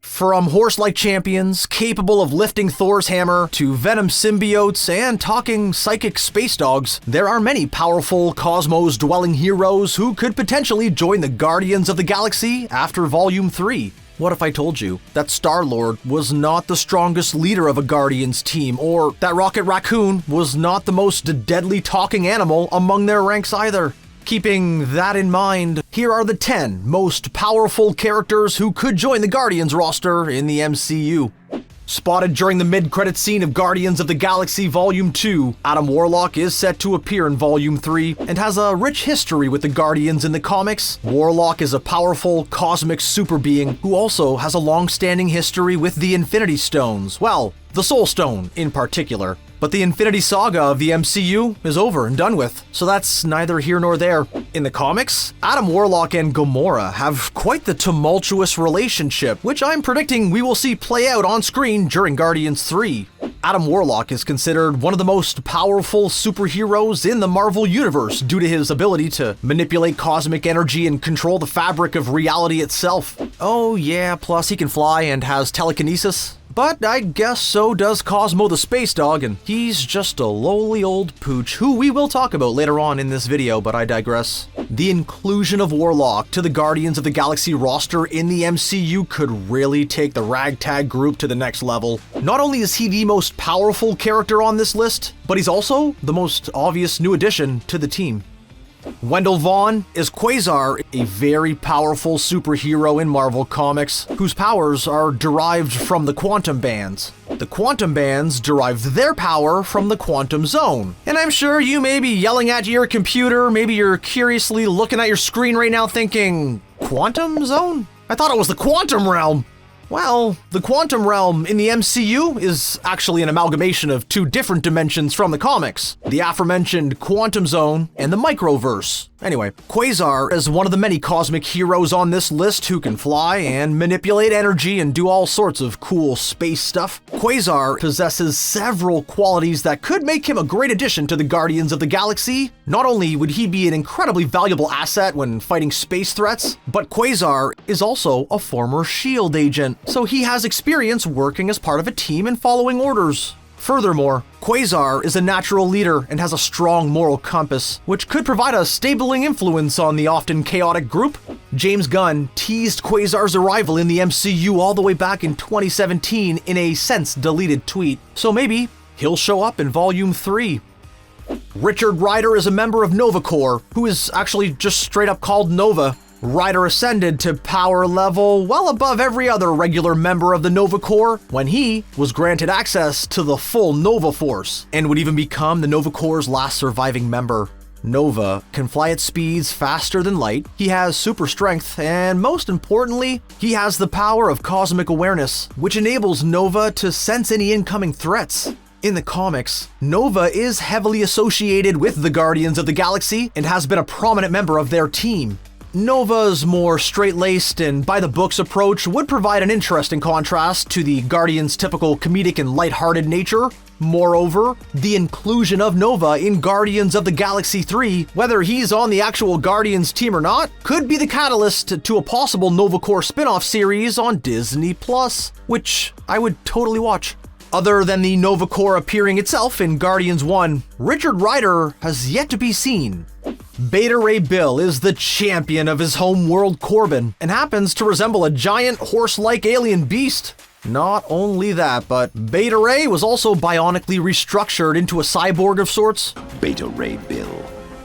From horse-like champions capable of lifting Thor's hammer to Venom symbiotes and talking psychic space dogs, there are many powerful cosmos-dwelling heroes who could potentially join the Guardians of the Galaxy after Volume 3. What if I told you that Star-Lord was not the strongest leader of a Guardians team, or that Rocket Raccoon was not the most deadly talking animal among their ranks either? Keeping that in mind, here are the 10 most powerful characters who could join the Guardians roster in the MCU. Spotted during the mid-credit scene of Guardians of the Galaxy Volume 2, Adam Warlock is set to appear in Volume 3 and has a rich history with the Guardians in the comics. Warlock is a powerful cosmic super being who also has a long-standing history with the Infinity Stones. Well, the Soul Stone in particular. But the Infinity Saga of the MCU is over and done with, so that's neither here nor there. In the comics, Adam Warlock and Gamora have quite the tumultuous relationship, which I'm predicting we will see play out on screen during Guardians 3. Adam Warlock is considered one of the most powerful superheroes in the Marvel Universe due to his ability to manipulate cosmic energy and control the fabric of reality itself. Oh yeah, plus he can fly and has telekinesis. But I guess so does Cosmo the Spacedog, and he's just a lowly old pooch who we will talk about later on in this video, but I digress. The inclusion of Warlock to the Guardians of the Galaxy roster in the MCU could really take the ragtag group to the next level. Not only is he the most powerful character on this list, but he's also the most obvious new addition to the team. Wendell Vaughn is QUASAR, a very powerful superhero in Marvel Comics, whose powers are derived from the quantum bands. The quantum bands derive their power from the quantum zone. And I'm sure you may be yelling at your computer, maybe you're curiously looking at your screen right now thinking, quantum zone? I thought it was the quantum realm. Well, the quantum realm in the MCU is actually an amalgamation of two different dimensions from the comics, the aforementioned quantum zone and the microverse. Anyway, QUASAR is one of the many cosmic heroes on this list who can fly and manipulate energy and do all sorts of cool space stuff. QUASAR possesses several qualities that could make him a great addition to the Guardians of the Galaxy. Not only would he be an incredibly valuable asset when fighting space threats, but QUASAR is also a former S.H.I.E.L.D. agent, so he has experience working as part of a team and following orders. Furthermore, QUASAR is a natural leader and has a strong moral compass, which could provide a stabling influence on the often chaotic group. James Gunn teased QUASAR's arrival in the MCU all the way back in 2017 in a since-deleted tweet, so maybe he'll show up in Volume 3. Richard Rider is a member of Nova Corps, who is actually just straight up called Nova. Rider ascended to power level well above every other regular member of the Nova Corps when he was granted access to the full Nova Force, and would even become the Nova Corps' last surviving member. Nova can fly at speeds faster than light, he has super strength, and most importantly, he has the power of cosmic awareness, which enables Nova to sense any incoming threats. In the comics, Nova is heavily associated with the Guardians of the Galaxy and has been a prominent member of their team. Nova's more straight-laced and by-the-books approach would provide an interesting contrast to the Guardians' typical comedic and lighthearted nature. Moreover, the inclusion of Nova in Guardians of the Galaxy 3, whether he's on the actual Guardians team or not, could be the catalyst to a possible Nova Corps spin-off series on Disney+, which I would totally watch. Other than the Nova Corps appearing itself in Guardians 1, Richard Rider has yet to be seen. Beta Ray Bill is the champion of his home world Corbin and happens to resemble a giant horse-like alien beast. Not only that, but Beta Ray was also bionically restructured into a cyborg of sorts. Beta Ray Bill,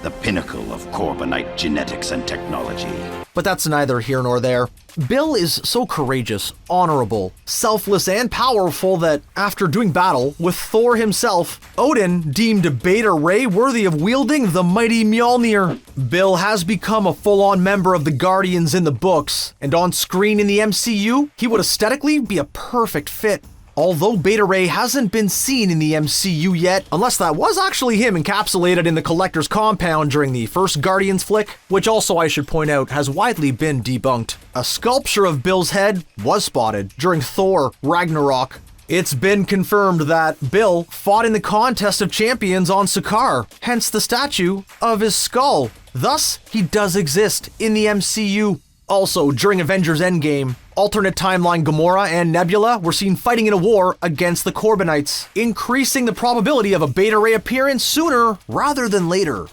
the pinnacle of Corbinite genetics and technology. But that's neither here nor there. Bill is so courageous, honorable, selfless, and powerful that after doing battle with Thor himself, Odin deemed Beta Ray worthy of wielding the mighty Mjolnir. Bill has become a full-on member of the Guardians in the books, and on screen in the MCU, he would aesthetically be a perfect fit. Although Beta Ray hasn't been seen in the MCU yet, unless that was actually him encapsulated in the Collector's compound during the first Guardians flick, which also I should point out has widely been debunked. A sculpture of Bill's head was spotted during Thor Ragnarok. It's been confirmed that Bill fought in the Contest of Champions on Stakar, hence the statue of his skull. Thus, he does exist in the MCU. Also, during Avengers Endgame, Alternate timeline Gamora and Nebula were seen fighting in a war against the Corbinites, increasing the probability of a Beta Ray appearance sooner rather than later.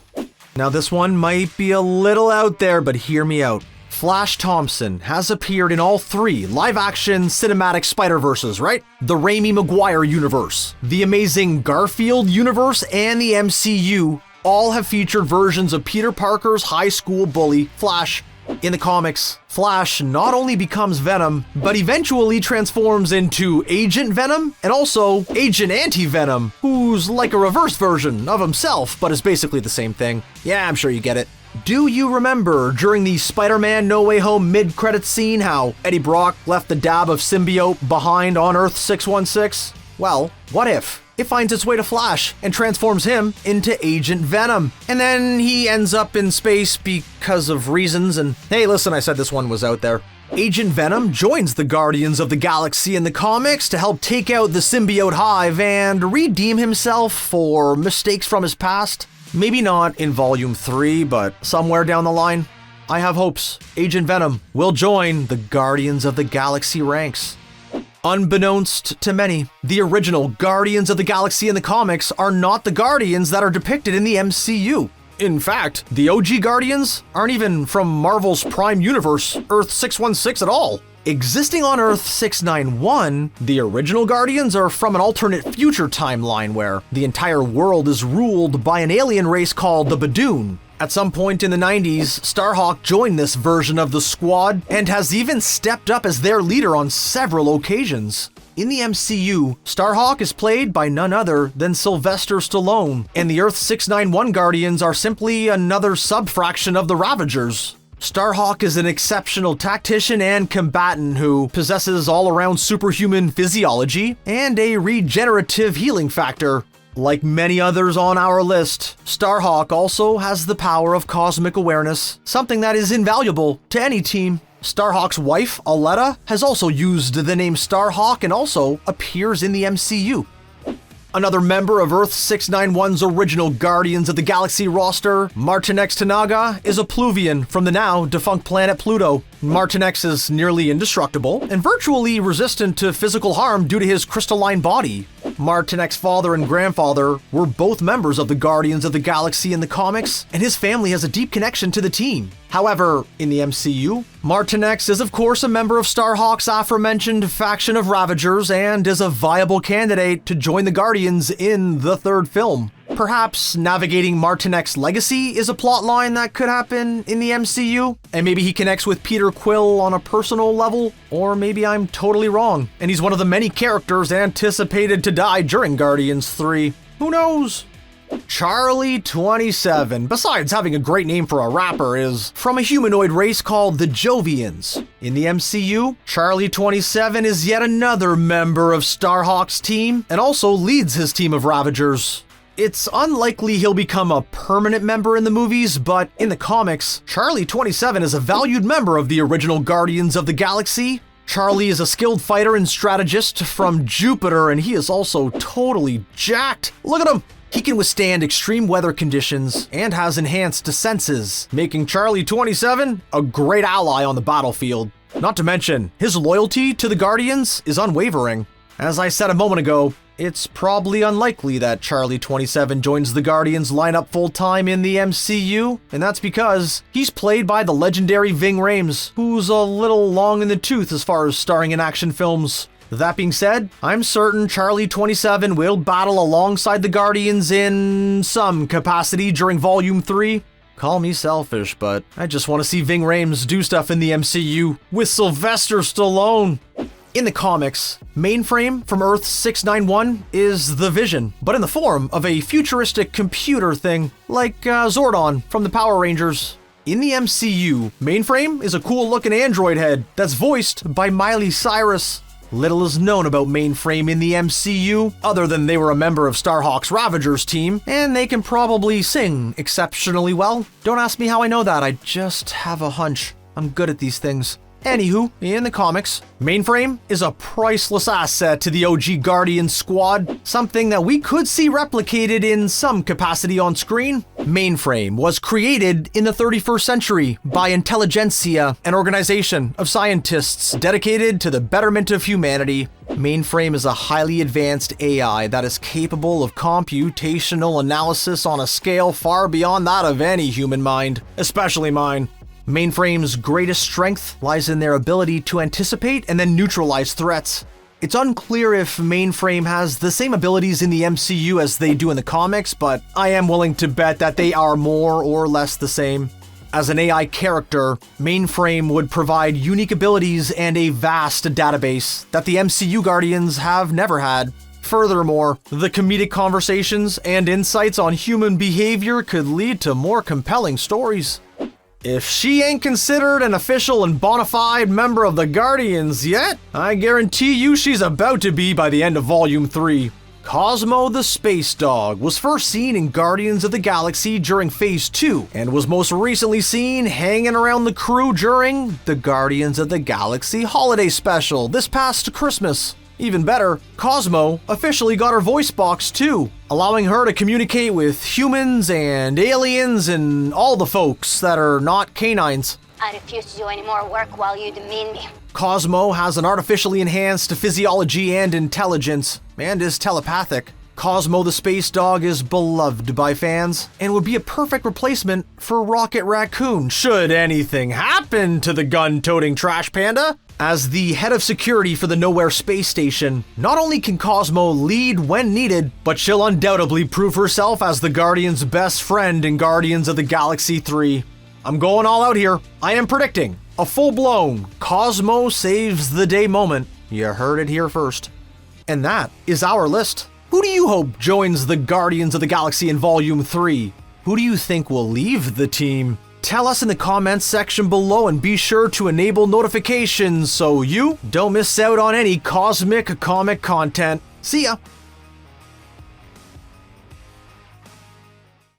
Now this one might be a little out there, but hear me out. Flash Thompson has appeared in all 3 live-action cinematic Spider-Verses, right? The Raimi Maguire universe, the Amazing Garfield universe, and the MCU all have featured versions of Peter Parker's high school bully, Flash. In the comics, Flash not only becomes Venom, but eventually transforms into Agent Venom and also Agent Anti-Venom, who's like a reverse version of himself, but is basically the same thing. Yeah, I'm sure you get it. Do you remember during the Spider-Man No Way Home mid-credits scene how Eddie Brock left the dab of symbiote behind on Earth 616? Well, what if it finds its way to Flash and transforms him into Agent Venom? And then he ends up in space because of reasons, and hey, listen, I said this one was out there. Agent Venom joins the Guardians of the Galaxy in the comics to help take out the symbiote hive and redeem himself for mistakes from his past. Maybe not in Volume 3, but somewhere down the line. I have hopes Agent Venom will join the Guardians of the Galaxy ranks. Unbeknownst to many, the original Guardians of the Galaxy in the comics are not the Guardians that are depicted in the MCU. In fact, the OG Guardians aren't even from Marvel's Prime Universe, Earth 616 at all. Existing on Earth 691, the original Guardians are from an alternate future timeline where the entire world is ruled by an alien race called the Badoon. At some point in the 90s, STARHAWK joined this version of the squad and has even stepped up as their leader on several occasions. In the MCU, STARHAWK is played by none other than Sylvester Stallone, and the Earth 691 Guardians are simply another subfraction of the Ravagers. STARHAWK is an exceptional tactician and combatant who possesses all-around superhuman physiology and a regenerative healing factor. Like many others on our list, STARHAWK also has the power of cosmic awareness, something that is invaluable to any team. STARHAWK's wife, Aletta, has also used the name STARHAWK and also appears in the MCU. Another member of Earth 691's original Guardians of the Galaxy roster, MARTINEX Tanaga, is a Pluvian from the now-defunct planet Pluto. MARTINEX is nearly indestructible and virtually resistant to physical harm due to his crystalline body. MARTINEX's father and grandfather were both members of the Guardians of the Galaxy in the comics, and his family has a deep connection to the team. However, in the MCU, MARTINEX is of course a member of STARHAWK's aforementioned faction of Ravagers and is a viable candidate to join the Guardians in the 3rd film. Perhaps navigating MARTINEX's legacy is a plotline that could happen in the MCU, and maybe he connects with Peter Quill on a personal level, or maybe I'm totally wrong, and he's one of the many characters anticipated to die during Guardians 3. Who knows? Charlie 27, besides having a great name for a rapper, is from a humanoid race called the Jovians. In the MCU, Charlie 27 is yet another member of STARHAWK's team and also leads his team of Ravagers. It's unlikely he'll become a permanent member in the movies, but in the comics, Charlie 27 is a valued member of the original Guardians of the Galaxy. Charlie is a skilled fighter and strategist from Jupiter, and he is also totally jacked. Look at him! He can withstand extreme weather conditions and has enhanced senses, making Charlie 27 a great ally on the battlefield. Not to mention, his loyalty to the Guardians is unwavering. As I said a moment ago, it's probably unlikely that Charlie 27 joins the Guardians lineup full-time in the MCU, and that's because he's played by the legendary Ving Rhames, who's a little long in the tooth as far as starring in action films. That being said, I'm certain Charlie 27 will battle alongside the Guardians in some capacity during Volume 3. Call me selfish, but I just want to see Ving Rhames do stuff in the MCU with Sylvester Stallone. In the comics, MAINFRAME from Earth 691 is the Vision, but in the form of a futuristic computer thing, like Zordon from the Power Rangers. In the MCU, MAINFRAME is a cool-looking android head that's voiced by Miley Cyrus. Little is known about MAINFRAME in the MCU, other than they were a member of STARHAWK's Ravagers team, and they can probably sing exceptionally well. Don't ask me how I know that, I just have a hunch. I'm good at these things. Anywho, in the comics, MAINFRAME is a priceless asset to the OG Guardian squad, something that we could see replicated in some capacity on screen. MAINFRAME was created in the 31st century by Intelligentsia, an organization of scientists dedicated to the betterment of humanity. MAINFRAME is a highly advanced AI that is capable of computational analysis on a scale far beyond that of any human mind, especially mine. MAINFRAME's greatest strength lies in their ability to anticipate and then neutralize threats. It's unclear if MAINFRAME has the same abilities in the MCU as they do in the comics, but I am willing to bet that they are more or less the same. As an AI character, MAINFRAME would provide unique abilities and a vast database that the MCU Guardians have never had. Furthermore, the comedic conversations and insights on human behavior could lead to more compelling stories. If she ain't considered an official and bona fide member of the Guardians yet, I guarantee you she's about to be by the end of Volume 3. Cosmo the Spacedog was first seen in Guardians of the Galaxy during Phase 2, and was most recently seen hanging around the crew during the Guardians of the Galaxy Holiday Special this past Christmas. Even better, Cosmo officially got her voice box too, allowing her to communicate with humans and aliens and all the folks that are not canines. I refuse to do any more work while you demean me. Cosmo has an artificially enhanced physiology and intelligence, and is telepathic. Cosmo the Spacedog is beloved by fans, and would be a perfect replacement for Rocket Raccoon should anything happen to the gun-toting trash panda. As the head of security for the Nowhere space station, not only can Cosmo lead when needed, but she'll undoubtedly prove herself as the Guardians' best friend in Guardians of the Galaxy 3. I'm going all out here. I am predicting a full-blown Cosmo saves the day moment. You heard it here first. And that is our list. Who do you hope joins the Guardians of the Galaxy in Volume 3? Who do you think will leave the team? Tell us in the comments section below, and be sure to enable notifications so you don't miss out on any cosmic comic content. See ya!